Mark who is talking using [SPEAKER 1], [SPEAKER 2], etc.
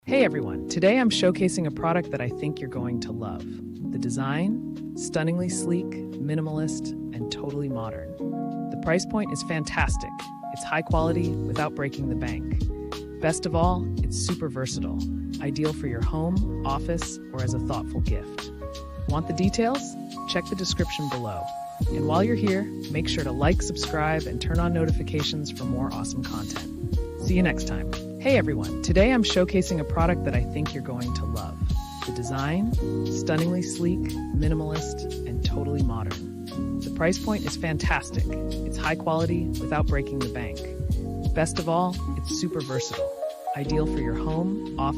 [SPEAKER 1] Hey everyone, today I'm showcasing a product that I think you're going to love. The design, stunningly sleek, minimalist, and totally modern. The price point is fantastic. It's high quality without breaking the bank. Best of all, it's super versatile, ideal for your home, office, or as a thoughtful gift. Want the details? Check the description below. And while you're here, make sure to like, subscribe, and turn on notifications for more awesome content. See you next time. Hey everyone, today I'm showcasing a product that I think you're going to love. The design, stunningly sleek, minimalist, and totally modern. The price point is fantastic. It's high quality without breaking the bank. Best of all, it's super versatile, ideal for your home, office,